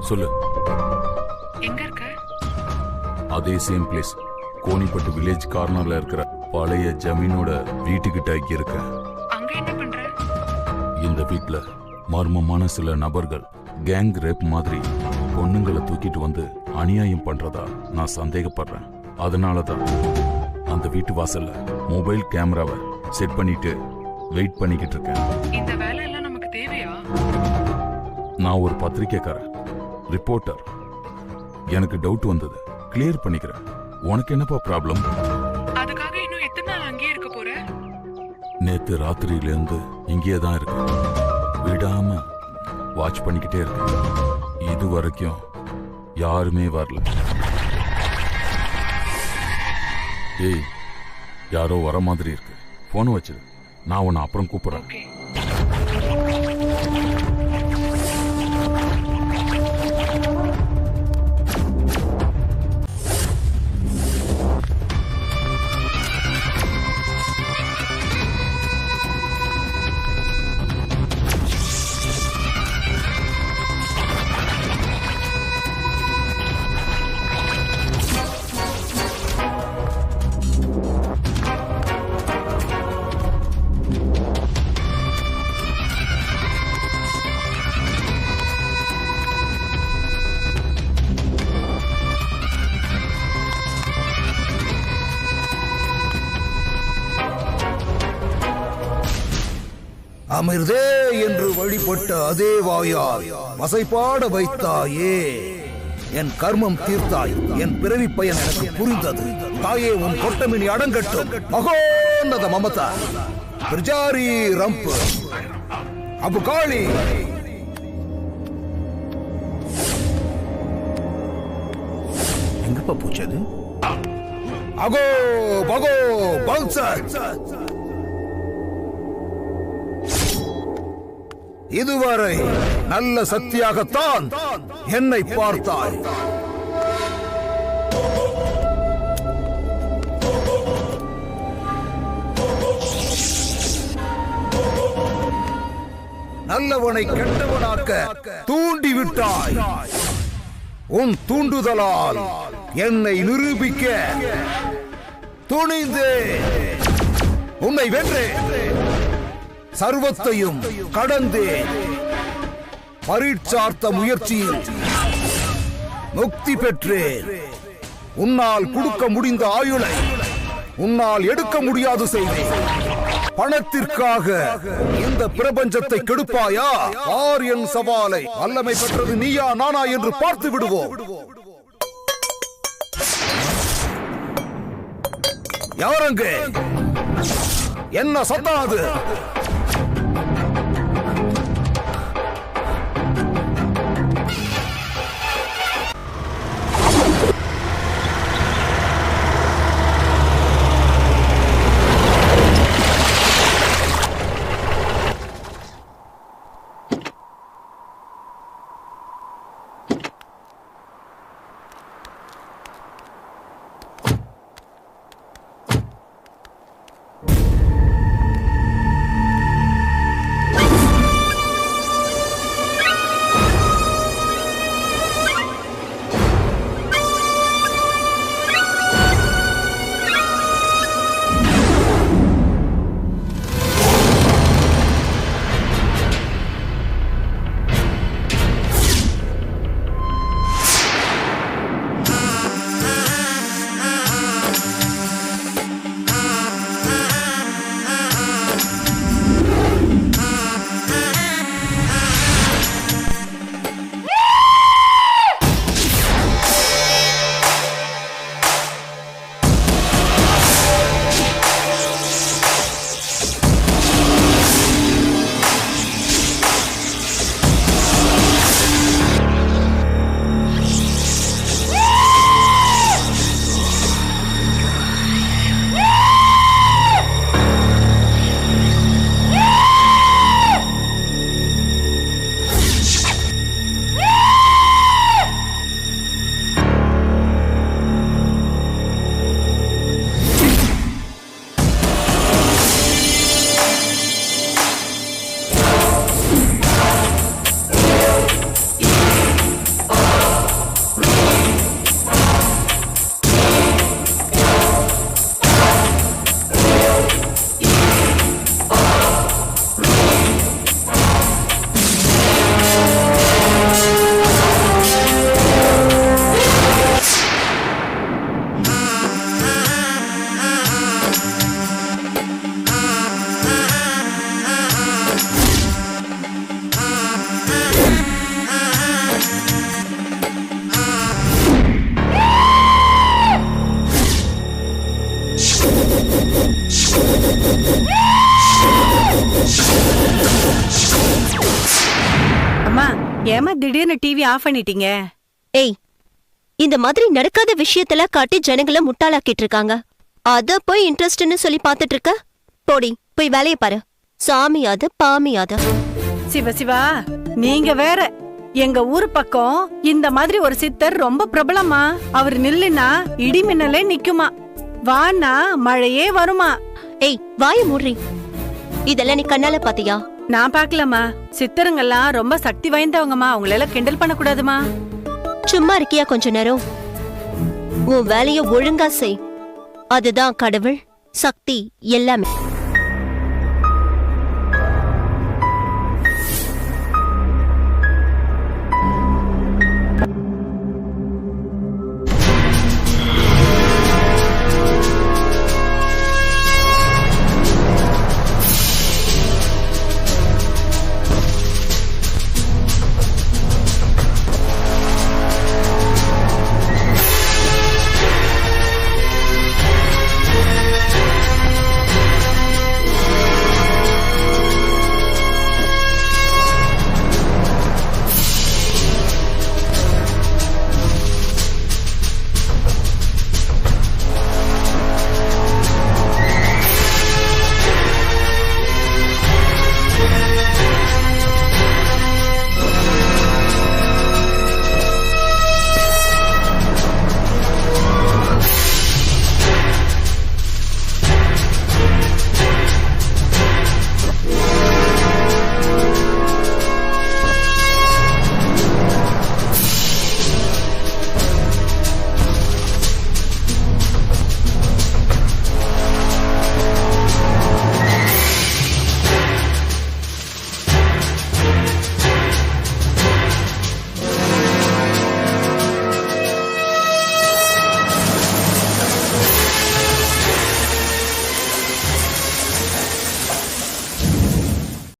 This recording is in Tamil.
சொல்லு. எங்க இருக்க? அதே சேம் பிளேஸ், கோணிப்பட்டு வில்லேஜ் கார்னர்ல இருக்கிற பழைய ஜமீனோட வீட்டுக்கிட்ட இருக்க. அங்க என்ன பண்ற? இந்த வீட்ல மர்மமான சில நபர்கள் கேங் ரேப் மாதிரி பொண்ணுங்களை தூக்கிட்டு வந்து அநியாயம் பண்றதா நான் சந்தேகப்படுறேன். அதனாலதான் அந்த வீட்டு வாசல்ல மொபைல் கேமராவை செட் பண்ணிட்டு வெயிட் பண்ணிக்கிட்டு இருக்கேன். இந்த வேலை எல்லாம் நமக்கு தேவையா? நான் ஒரு பத்திரிக்கைக்காரன், ரிப்போர்ட்டர். எனக்கு டவுட் வந்தது, கிளியர் பண்ணிக்கிறேன். உனக்கு என்னப்பா ப்ராப்ளம்? அதுக்காக இன்னும் எத்தனை நாள் அங்கேயே இருக்க போற? நேத்து ராத்திரியில இருந்து இங்கேயே தான் இருக்கு, விடாம வாட்ச் பண்ணிக்கிட்டே இருக்கு. இது வரைக்கும் யாருமே வரல. ஏய், யாரோ வர மாதிரி இருக்கு. போன் வச்சிரு, நான் உன்னை அப்புறம் கூப்பிடுறேன். அமிர்தே என்று வழிபட்ட அதே வாயால் வசைபாட வைத்தாயே. என் கர்மம் தீர்த்தாய், என் பிறவி பயன் எனக்கு புரிந்தது. தாயே, உன் கொட்டமினி அடங்கட்டும். மகோன்னத மமதா பிரஜாரி ரம்பு அபுகாளி. எங்கப்பா போச்சது? Ago பகோ Pulsar. இதுவரை நல்ல சக்தியாகத்தான் என்னை பார்த்தாய். நல்லவனை கெட்டவனாக்க தூண்டிவிட்டாய். உன் தூண்டுதலால் என்னை நிரூபிக்க துணிந்தே உன்னை வென்றேன். சர்வத்தையும் கடந்தே பரீட்சார்த்த முயற்சியில் முக்தி பெற்றேன். உன்னால் கொடுக்க முடிந்த ஆயுளை உன்னால் எடுக்க முடியாது செய்தேன். பணத்திற்காக இந்த பிரபஞ்சத்தை கெடுப்பாயா? ஆர் என் சவாலை. வல்லமை பெற்றது நீயா நானா என்று பார்த்து விடுவோம். யாரங்கே? என்ன சத்தாது? திடீர்னு டிவி ஆஃப் பண்ணிட்டீங்க? ஏய், இந்த மாதிரி நடக்காத விஷயத்தல காட்டி ஜனங்கள முட்டாளாக்கிட்டு இருக்காங்க. அத போய் இன்ட்ரெஸ்ட்னு சொல்லி பாத்துட்டு இருக்க? போடி, போய் வேலைய பாரு. சாமியாது பாமியாது. சிவா, நீங்க வேற. எங்க ஊர் பக்கம் இந்த மாதிரி ஒரு சித்தர் ரொம்ப பிரபலமா. அவர் நில்லுனா இடி மின்னலே நிக்குமா, வானா மழையே வருமா. ஏய், வாய மூடுறி. இதெல்லாம் நீ கண்ணால பாத்தியா? நான் பாக்கலாமா. சித்தருங்கெல்லாம் ரொம்ப சக்தி வாய்ந்தவங்கம்மா, அவங்களெல்லாம் கிண்டல் பண்ண கூடாதுமா. சும்மா இருக்கியா கொஞ்ச நேரம்? உன் வேலைய ஒழுங்கா செய். அதுதான் கடவுள், சக்தி எல்லாமே.